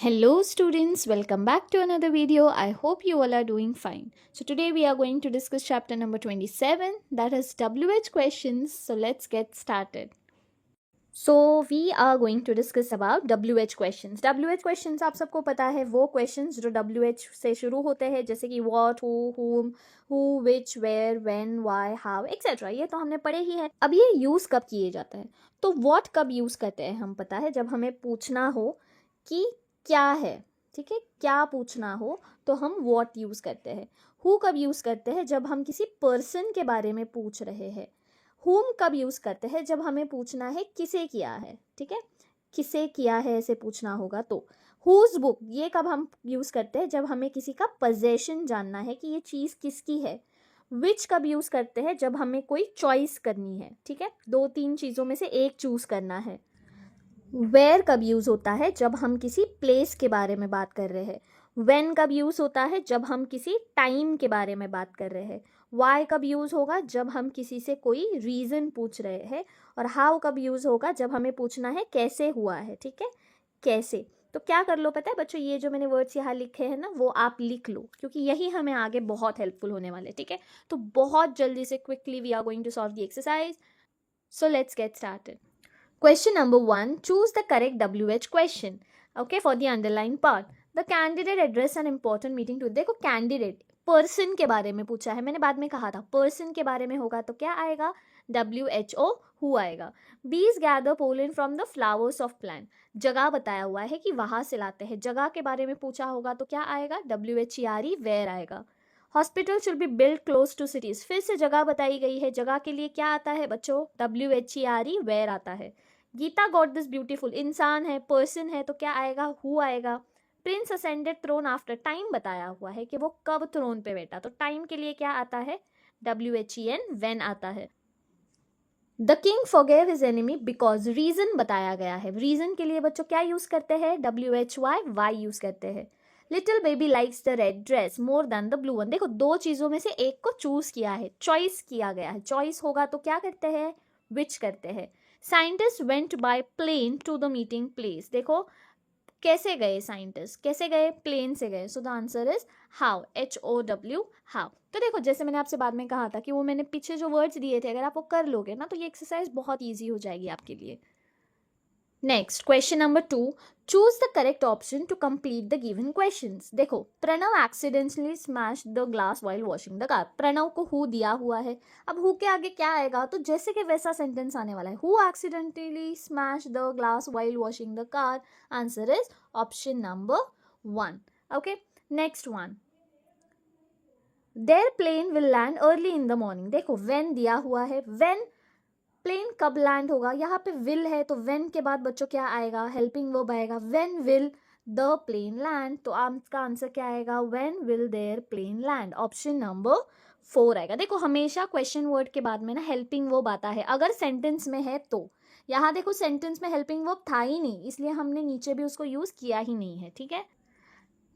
Hello students, welcome back to another video. I hope you all are doing fine. So today we are going to discuss chapter number 27, that is WH questions. So let's get started. So we are going to discuss about WH questions. WH questions आप सबको पता है वो questions जो WH से शुरू होते हैं, जैसे कि what, who, which, where, when, why, how, etc. ये तो हमने पढ़े ही है. अब ये यूज़ कब किए जाता है? तो what कब यूज़ करते हैं हम पता है, जब हमें पूछना हो कि क्या है, ठीक है, क्या पूछना हो तो हम what यूज़ करते हैं. हु कब यूज़ करते हैं, जब हम किसी पर्सन के बारे में पूछ रहे हैं. हुम कब यूज़ करते हैं, जब हमें पूछना है किसे किया है, ठीक है, किसे किया है ऐसे पूछना होगा. तो हुज बुक ये कब हम यूज़ करते हैं, जब हमें किसी का पोजेशन जानना है कि ये चीज़ किसकी है. विच कब यूज़ करते हैं, जब हमें कोई चॉइस करनी है, ठीक है, 2-3 चीज़ों में से एक चूज़ करना है. वेयर कब यूज़ होता है, जब हम किसी प्लेस के बारे में बात कर रहे हैं. व्हेन कब यूज़ होता है, जब हम किसी टाइम के बारे में बात कर रहे हैं. वाई कब यूज़ होगा, जब हम किसी से कोई रीज़न पूछ रहे हैं. और हाउ कब यूज़ होगा, जब हमें पूछना है कैसे हुआ है, ठीक है, कैसे. तो क्या कर लो पता है बच्चों, ये जो मैंने वर्ड्स यहाँ लिखे हैं ना वो आप लिख लो, क्योंकि यही हमें आगे बहुत हेल्पफुल होने वाले, ठीक है. तो बहुत जल्दी से quickly we are going to solve the exercise. So let's get started. Question number 1. Choose the correct WH question. Okay, for the underlined part. The candidate addressed an important meeting to. देखो candidate person के बारे में पूछा है, मैंने बाद में कहा था person के बारे में होगा तो क्या आएगा, WHO who आएगा. Bees gather pollen from the flowers of plant. जगह बताया हुआ है कि वहाँ से लाते हैं, जगह के बारे में पूछा होगा तो क्या आएगा, WHERE where आएगा. Hospital should be build close to cities, फिर से जगह बताई गई है, जगह के लिए क्या आता है बच्चों, WHERE वेयर आता है. गीता गॉट दिस ब्यूटीफुल, इंसान है, पर्सन है तो क्या आएगा, हु आएगा. Prince ascended throne after, time बताया हुआ है कि वो कब थ्रोन पे बैठा, तो टाइम के लिए क्या आता है, WHEN व्हेन आता है. The king forgave his enemy because, reason बताया गया है, रीजन के लिए बच्चों क्या यूज करते हैं, WHY वाई यूज करते हैं. Little baby likes the red dress more than the blue one. देखो दो चीजों में से एक को चूज किया है, चॉइस किया गया है, चॉइस होगा तो क्या करते हैं, विच करते हैं. Scientist went by plane to the meeting place. देखो कैसे गए साइंटिस्ट, कैसे गए, प्लेन से गए. So the answer is how, HOW how. तो देखो जैसे मैंने आपसे बाद में कहा था कि वो मैंने पीछे जो वर्ड्स दिए थे अगर आप वो कर लोगे ना तो ये एक्सरसाइज बहुत ईजी हो जाएगी आपके लिए. Next question number 2. Choose the correct option to complete the given questions. देखो Pranav accidentally smash the glass while washing the car. Pranav को हु दिया हुआ है, अब हु के आगे क्या आएगा, तो जैसे कि वैसा सेंटेंस आने वाला है, who accidentally smash the glass while washing the car. Answer is option number 1. Okay, next one. Their plane will land early in the morning. देखो व्हेन दिया हुआ है, व्हेन प्लेन कब लैंड होगा, यहाँ पे विल है तो व्हेन के बाद बच्चों क्या आएगा, हेल्पिंग वर्ब आएगा. When will the plane land, तो आपका आंसर क्या आएगा, when will their plane land. Option number 4 आएगा. देखो हमेशा क्वेश्चन वर्ड के बाद में ना हेल्पिंग वर्ब आता है अगर सेंटेंस में है तो. यहाँ देखो सेंटेंस में हेल्पिंग वर्ब था ही नहीं, इसलिए हमने नीचे भी उसको यूज किया ही नहीं है, ठीक है.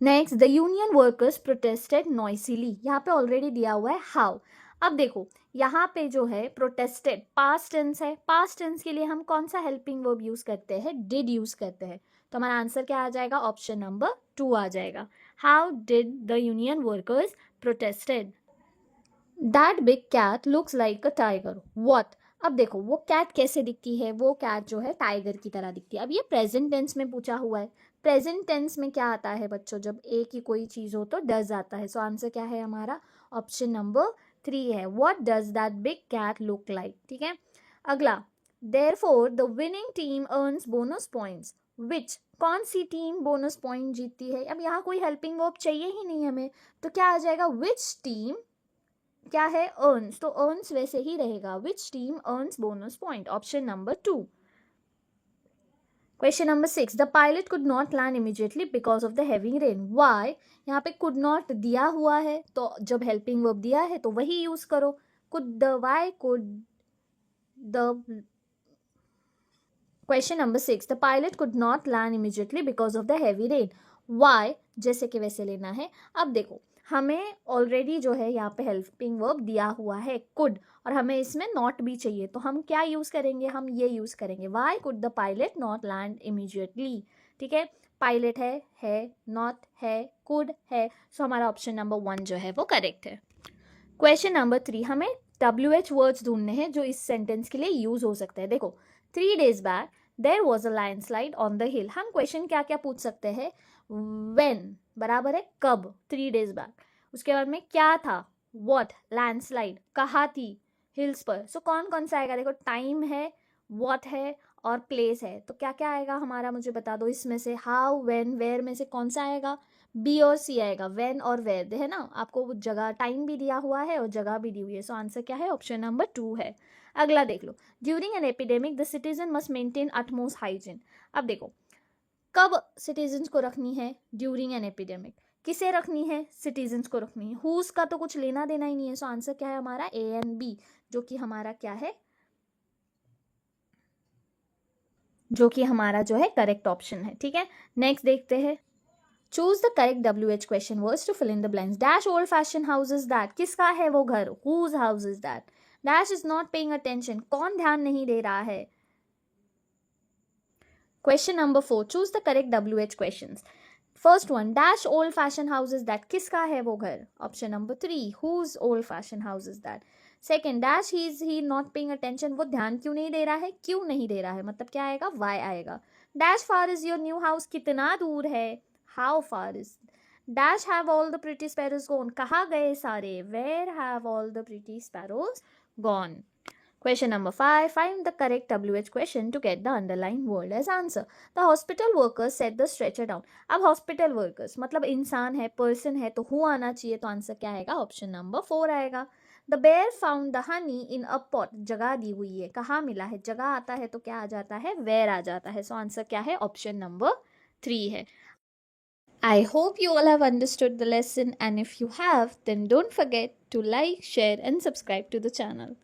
Next, the union workers protested noisily. यहाँ पे ऑलरेडी दिया हुआ है हाउ. अब देखो यहाँ पे जो है प्रोटेस्टेड पास्ट टेंस है, पास्ट टेंस के लिए हम कौन सा हेल्पिंग वर्ब यूज करते हैं, डिड यूज करते हैं. तो हमारा आंसर क्या आ जाएगा, ऑप्शन नंबर 2 आ जाएगा. How did the union workers protested. That big cat looks like a tiger. What. अब देखो वो कैट कैसे दिखती है, वो कैट जो है टाइगर की तरह दिखती है. अब ये प्रेजेंट टेंस में पूछा हुआ है, प्रेजेंट टेंस में क्या आता है बच्चों, जब एक ही कोई चीज हो तो डज आता है. सो आंसर क्या है हमारा, ऑप्शन नंबर 3 है. What does that big cat look like, ठीक है. अगला, therefore the winning team earns bonus points. Which, कौन सी टीम बोनस पॉइंट जीतती है. अब यहाँ कोई हेल्पिंग वर्ब चाहिए ही नहीं हमें, तो क्या आ जाएगा, विच टीम क्या है, अर्न्स, तो अर्न्स वैसे ही रहेगा, which team earns bonus point. Option number 2. Question number 6. The pilot could not land immediately because of the heavy rain. Why, यहाँ पे कुड नॉट दिया हुआ है तो जब हेल्पिंग वर्ब दिया है तो वही यूज करो. Could the, why could the. Question number 6. The pilot could not land immediately because of the heavy rain. Why जैसे कि वैसे लेना है. अब देखो हमें ऑलरेडी जो है यहाँ पे हेल्पिंग वर्ब दिया हुआ है कुड, और हमें इसमें नॉट भी चाहिए, तो हम क्या यूज करेंगे, हम ये यूज करेंगे, Y could the pilot not land immediately, ठीक है. पायलट है, नॉट है, कुड है। सो हमारा ऑप्शन नंबर 1 जो है वो करेक्ट है। क्वेश्चन नंबर 3, हमें WH वर्ड्स ढूंढने हैं जो इस सेंटेंस के लिए यूज हो सकते हैं। देखो, 3 days back there was a landslide on the hill. हम क्वेश्चन क्या क्या पूछ सकते हैं? व्हेन बराबर है कब, 3 days बैक। उसके बाद में क्या था, व्हाट, लैंडस्लाइड कहाँ थी, हिल्स पर। सो कौन कौन सा आएगा? देखो, टाइम है, व्हाट है और प्लेस है। तो क्या क्या आएगा हमारा, मुझे बता दो इसमें से। हाउ, व्हेन, वेयर में से कौन सा आएगा? बी और सी आएगा। व्हेन और वेयर है ना, आपको वो जगह, टाइम भी दिया हुआ है और जगह भी दी हुई है। सो आंसर क्या है? ऑप्शन नंबर 2 है। अगला देख लो, during an epidemic the citizen must maintain utmost hygiene. अब देखो, कब सिटीजन्स को रखनी है? During an epidemic. किसे रखनी है? सिटीजन्स को रखनी है। हुज का तो कुछ लेना देना ही नहीं है। सो आंसर क्या है हमारा? ए एंड बी, जो कि हमारा क्या है, जो कि हमारा जो है करेक्ट ऑप्शन है। ठीक है, नेक्स्ट देखते हैं। Choose the correct WH question words to fill in the blanks. Dash old fashion house is that. किसका है वो घर? Whose house is that. Dash is not paying attention. कौन ध्यान नहीं दे रहा है? Question number 4, choose the correct WH questions. First one, dash old fashion house is that. किसका है वो घर? Option number 3, whose old fashion house is that. Second, dash he is he not paying attention. वो ध्यान क्यों नहीं दे रहा है? क्यों नहीं दे रहा है मतलब क्या आएगा? वाई आएगा। Dash far is your new house. कितना दूर है? How far is. Dash have all the pretty sparrows gone. कहाँ गए सारे? Where have all the pretty sparrows gone. Question number 5. Find the correct WH question to get the underlying word as answer. The hospital workers set the stretcher down. अब hospital workers मतलब इंसान है, person है, तो who आना चाहिए। तो answer क्या आएगा? ऑप्शन नंबर 4 आएगा। The bear found the honey in a pot. जगह दी हुई है, कहाँ मिला है? जगह आता है तो क्या आ जाता है? Where आ जाता है। सो आंसर क्या है? ऑप्शन नंबर 3 है। I hope you all have understood the lesson, and if you have, then don't forget to like, share and subscribe to the channel.